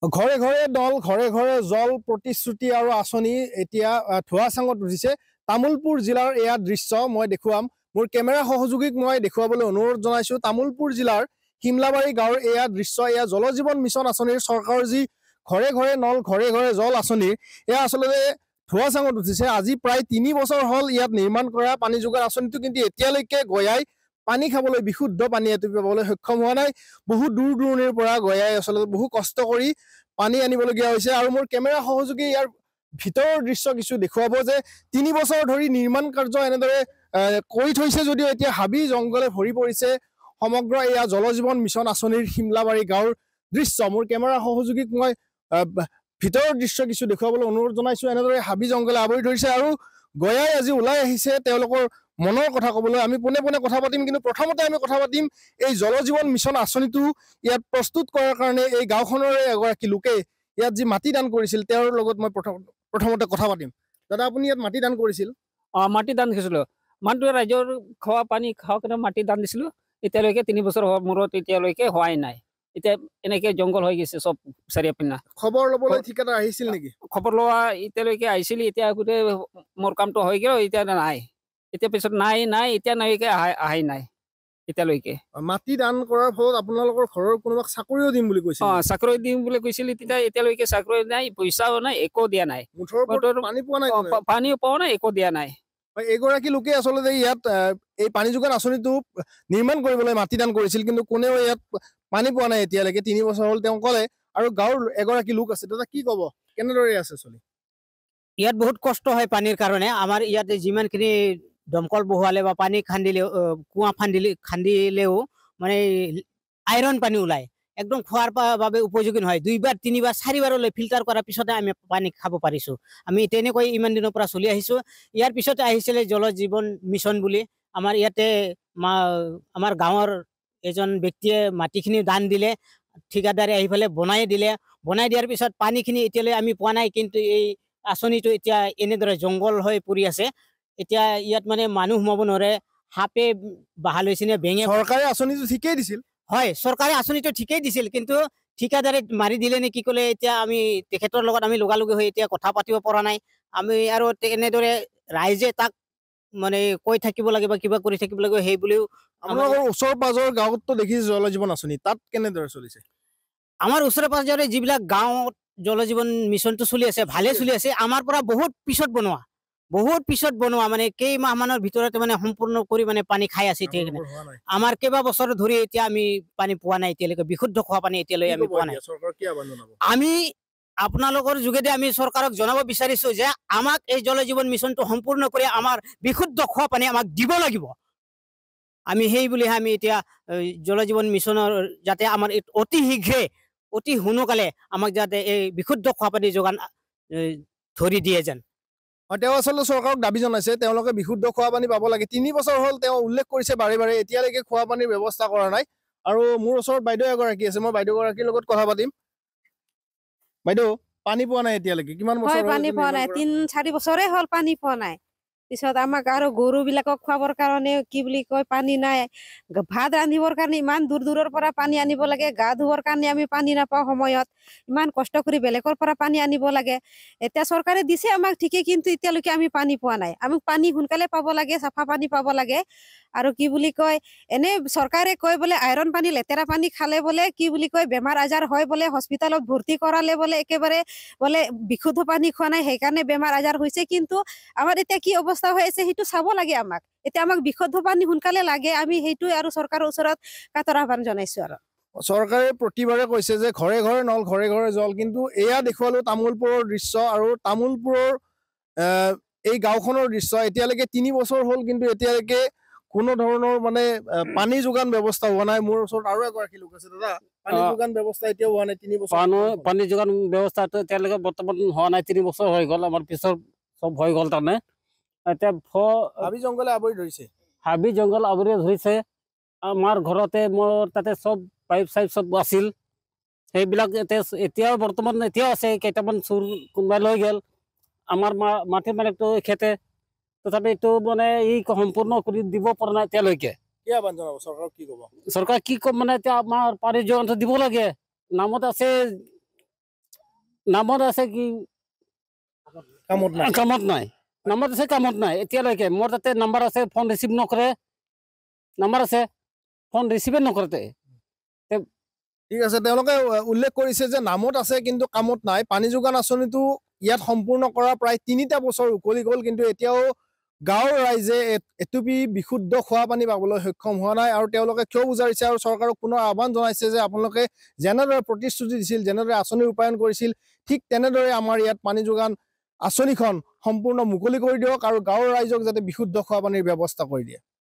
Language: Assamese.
ঘৰে ঘৰে দল ঘৰে ঘৰে জল প্ৰতিশ্ৰুতি আৰু আঁচনি এতিয়া ধোঁৱা চাঙত উঠিছে। তামোলপুৰ জিলাৰ এয়া দৃশ্য মই দেখুৱাম। মোৰ কেমেৰা সহযোগীক মই দেখুৱাবলৈ অনুৰোধ জনাইছোঁ। তামোলপুৰ জিলাৰ শিমলাবাৰী গাঁৱৰ এয়া দৃশ্য। এয়া জল জীৱন মিছন আঁচনিৰ চৰকাৰৰ যি ঘৰে ঘৰে নল ঘৰে ঘৰে জল আঁচনিৰ এয়া আচলতে ধোঁৱা চাঙত উঠিছে। আজি প্ৰায় ৩ বছৰ হ'ল ইয়াত নিৰ্মাণ কৰা পানী যোগান আঁচনিটো কিন্তু এতিয়ালৈকে গঞাই পানী খাবলৈ বিশুদ্ধ পানী এটুপি পাবলৈ সক্ষম হোৱা নাই। বহু দূৰ দূৰণিৰ পৰা গঞাই আচলতে বহু কষ্ট কৰি পানী আনিবলগীয়া হৈছে। আৰু মোৰ কেমেৰা সহযোগী ইয়াৰ ভিতৰৰ দৃশ্য কিছু দেখুৱাব যে ৩ বছৰ ধৰি নিৰ্মাণ কাৰ্য এনেদৰে কৰি থৈছে যদিও এতিয়া হাবি জংঘলে ভৰি পৰিছে সমগ্ৰ এয়া জল জীৱন মিছন আঁচনিৰ শিমলাবাৰী গাঁৱৰ দৃশ্য। মোৰ কেমেৰা সহযোগীক মই ভিতৰৰ দৃশ্য কিছু দেখুৱাবলৈ অনুৰোধ জনাইছোঁ। এনেদৰে হাবি জংঘলে আৱৰি ধৰিছে আৰু গঞাই আজি ওলাই আহিছে তেওঁলোকৰ মনৰ কথা ক'বলৈ। আমি পোনে পোনে কথা পাতিম, কিন্তু প্ৰথমতে আমি কথা পাতিম এই জল জীৱন মিছন আঁচনিটো ইয়াত প্ৰস্তুত কৰাৰ কাৰণে এই গাঁওখনৰে এগৰাকী লোকে ইয়াত যি মাটি দান কৰিছিল তেওঁৰ লগত মই প্ৰথমতে কথা পাতিম। দাদা, আপুনি ইয়াত মাটি দান কৰিছিল? মাটি দান দিছিলোঁ। মানুহটোৱে ৰাইজৰ খোৱা পানী খাওঁ কাৰণে মাটি দান দিছিলোঁ। এতিয়ালৈকে 3 বছৰ মূৰত এতিয়ালৈকে হোৱাই নাই। এতিয়া এনেকে জংঘল হৈ গৈছে চব চাৰিওপিনে। খবৰ ল'বলৈ ঠিকাদাৰ আহিছিল নেকি? খবৰ লোৱা এতিয়ালৈকে আহিছিল, এতিয়া গোটেই মোৰ কামটো হৈ গ'ল, এতিয়া নাই। এতিয়া পিছত নাই এতিয়ালৈকে আহাই নাই এতিয়ালৈকে। মাটি দান কৰাৰ ফলত আপোনালোকৰ ঘৰৰ কোনোবাক চাকৰিও দিম বুলি কৈছিল? চাকৰি দিম বুলি কৈছিল, তেতিয়া এতিয়ালৈকে চাকৰি নাই, পইচাও নাই, একো দিয়া নাই। মুঠৰ ওপৰত পানী পোৱা নাই? পানীও পোৱা নাই, একো দিয়া নাই। এইগৰাকী লোকে আচলতে ইয়াত এই পানী যোগান আঁচনিটো নিৰ্মাণ কৰিবলৈ মাটি দান কৰিছিল, কিন্তু কোনেও ইয়াত পানী পোৱা নাই এতিয়ালৈকে। 3 বছৰ হ'ল তেওঁ ক'লে। আৰু গাঁৱৰ এগৰাকী লোক আছে, দাদা কি ক'ব, কেনেদৰে আছে চলি? ইয়াত বহুত কষ্ট হয় পানীৰ কাৰণে। আমাৰ ইয়াতে যিমানখিনি দমকল বহুৱালে বা পানী খান্দিলেও কুঁৱা খান্দিলেও মানে আইৰণ পানী ওলায়, একদম খোৱাৰ বাবে উপযোগী নহয়। 2বাৰ 3বাৰ 4বাৰলৈ ফিল্টাৰ কৰাৰ পিছতে আমি পানী খাব পাৰিছোঁ। আমি তেনেকৈ ইমান দিনৰ পৰা চলি আহিছোঁ। ইয়াৰ পিছতে আহিছিলে জল জীৱন মিছন বুলি। আমাৰ ইয়াতে আমাৰ গাঁৱৰ এজন ব্যক্তিয়ে মাটিখিনি দান দিলে, ঠিকাদাৰে আহি পেলাই বনাই দিলে। বনাই দিয়াৰ পিছত পানীখিনি এতিয়ালৈ আমি পোৱা নাই, কিন্তু এই আঁচনিটো এতিয়া এনেদৰে জংঘল হৈ পৰি আছে। এতিয়া ইয়াত মানে মানুহ সোমাব নোৱাৰে, সাপে বাহা লৈছে নে বেঙে। চৰকাৰে আঁচনিটো ঠিকেই দিছিল? হয়, চৰকাৰে আঁচনিটো ঠিকেই দিছিল, কিন্তু ঠিকাদাৰে মাৰি দিলে নে কি ক'লে। এতিয়া আমি তেখেতৰ লগত আমি লগালগি হৈ এতিয়া কথা পাতিব পৰা নাই। আমি আৰু এনেদৰে ৰাইজে তাক মানে কৈ থাকিব লাগে বা কিবা কৰি থাকিব লাগে, সেই বুলিও। আপোনালোকৰ ওচৰ পাজৰ গাঁৱততো দেখিছে জল জীৱন আঁচনি, তাত কেনেদৰে চলিছে? আমাৰ ওচৰে পাজৰে যিবিলাক গাঁৱত জল জীৱন মিছনটো চলি আছে, ভালে চলি আছে। আমাৰ পৰা বহুত পিছত বনোৱা মানে কেইমাহ মানৰ ভিতৰতে মানে সম্পূৰ্ণ কৰি মানে পানী খাই আছে। আমাৰ কেইবা বছৰ ধৰি এতিয়া আমি পানী পোৱা নাই এতিয়ালৈকে, বিশুদ্ধ খোৱা পানী এতিয়ালৈ আমি পোৱা নাই। আমি আপোনালোকৰ যোগেদি আমি চৰকাৰক জনাব বিচাৰিছো যে আমাক এই জল জীৱন মিছনটো সম্পূৰ্ণ কৰি আমাৰ বিশুদ্ধ খোৱা পানী আমাক দিব লাগিব। আমি সেই বুলিহে আমি এতিয়া জল জীৱন মিছনৰ যাতে আমাৰ অতি শীঘ্ৰে অতি সোনকালে আমাক যাতে এই বিশুদ্ধ খোৱা পানী যোগান ধৰি দিয়ে যেন। তেওঁ আচলতে চৰকাৰক দাবী জনাইছে তেওঁলোকে বিশুদ্ধ খোৱা পানী পাব লাগে। 3 বছৰ হ'ল তেওঁ উল্লেখ কৰিছে বাৰে বাৰে, এতিয়ালৈকে খোৱা পানীৰ ব্যৱস্থা কৰা নাই। আৰু মোৰ ওচৰত বাইদেউ এগৰাকী আছে, মই বাইদেউগৰাকীৰ লগত কথা পাতিম। বাইদেউ, পানী পোৱা নাই এতিয়ালৈকে? কিমান বছৰ হ'ল পানী পোৱা নাই? 3-4 বছৰে হ'ল পানী পোৱা নাই। পিছত আমাক আৰু গৰু বিলাকক খুৱাবৰ কাৰণে কি বুলি কয় পানী নাই। ভাত ৰান্ধিবৰ কাৰণে ইমান দূৰ দূৰৰ পৰা পানী আনিব লাগে, গা ধুবৰ কাৰণে আমি পানী নাপাওঁ সময়ত, ইমান কষ্ট কৰি বেলেগৰ পৰা পানী আনিব লাগে। এতিয়া চৰকাৰে দিছে আমাক ঠিকেই, কিন্তু এতিয়ালৈকে আমি পানী পোৱা নাই। আমাক পানী সোনকালে পাব লাগে, চাফা পানী পাব লাগে। আৰু কি বুলি কয়, এনে চৰকাৰে কয় বোলে আইৰণ পানী লেতেৰা পানী খালে বোলে কি বুলি কয় বেমাৰ আজাৰ হয় বোলে, হস্পিটেলত ভৰ্তি কৰালে বোলে একেবাৰে বোলে বিশুদ্ধ পানী খোৱা নাই সেইকাৰণে বেমাৰ আজাৰ হৈছে। কিন্তু আমাৰ এতিয়া কি অৱস্থা হৈ আছে সেইটো চাব লাগে আমাক। এতিয়া আমাক বিশুদ্ধ পানী সোনকালে লাগে, আমি সেইটো আৰু চৰকাৰৰ ওচৰত কাতৰ আহ্বান জনাইছো। আৰু চৰকাৰে প্ৰতিবাৰে কৈছে যে ঘৰে ঘৰে নল ঘৰে ঘৰে জল, কিন্তু এয়া দেখুৱালো তামোলপুৰৰ দৃশ্য আৰু তামোলপুৰৰ এই গাঁওখনৰ দৃশ্য। এতিয়ালৈকে 3 বছৰ হ'ল, কিন্তু এতিয়ালৈকে কোনো ধৰণৰ মানে পানী যোগান ব্যৱস্থা হোৱা নাই। মোৰ ওচৰত আৰু এগৰাকী লোক আছে। দাদা, পানী যোগান ব্যৱস্থা এতিয়াও হোৱা নাই? 3 বছৰ পানী যোগান ব্যৱস্থাটো এতিয়ালৈকে বৰ্তমান হোৱা নাই। 3 বছৰ হৈ গ'ল, আমাৰ পিছৰ চব হৈ গ'ল। তাৰমানে এতিয়া হাবি জংঘলে আৱৰি ধৰিছে। হাবি জংঘল আৱৰি ধৰিছে। আমাৰ ঘৰতে মোৰ তাতে চব পাইপ চাইপ চব আছিল, সেইবিলাক এতিয়াও বৰ্তমান এতিয়াও আছে। কেইটামান চুৰ কোনোবাই লৈ গ'ল। আমাৰ মাটিৰ মালিকটো খেতে, তথাপি এইটো মানে সম্পূৰ্ণ কৰি দিব পৰা নাই এতিয়ালৈকে। কি আহ্বান জনাব চৰকাৰক? কি ক'ব? চৰকাৰ কি ক'ম মানে এতিয়া আমাৰ পানী যোগানটো দিব লাগে। নামত আছে নামত আছে কি কামত নাই কামত নাই নামত আছে কামত নাই এতিয়ালৈকে মোৰ তাতে নাম্বাৰ আছে ফোন ৰিচিভ নকৰে নাম্বাৰ আছে ফোন ৰিচিভে নকৰে ঠিক আছে তেওঁলোকে উল্লেখ কৰিছে যে নামত আছে কিন্তু কামত নাই পানী যোগান আঁচনিটো ইয়াত সম্পূৰ্ণ কৰা প্ৰায় ৩টা বছৰ উকলি গ'ল কিন্তু এতিয়াও গাঁৱৰ ৰাইজে এটুপি বিশুদ্ধ খোৱা পানী পাবলৈ সক্ষম হোৱা নাই আৰু তেওঁলোকে ক্ষোভ উজাৰিছে আৰু চৰকাৰক পুনৰ আহ্বান জনাইছে যে আপোনালোকে যেনেদৰে প্ৰতিশ্ৰুতি দিছিল যেনেদৰে আঁচনি ৰূপায়ণ কৰিছিল ঠিক তেনেদৰে আমাৰ ইয়াত পানী যোগান আঁচনিখন সম্পূৰ্ণ মুকলি কৰি দিয়ক আৰু গাঁৱৰ ৰাইজক যাতে বিশুদ্ধ খোৱা পানীৰ ব্যৱস্থা কৰি দিয়ে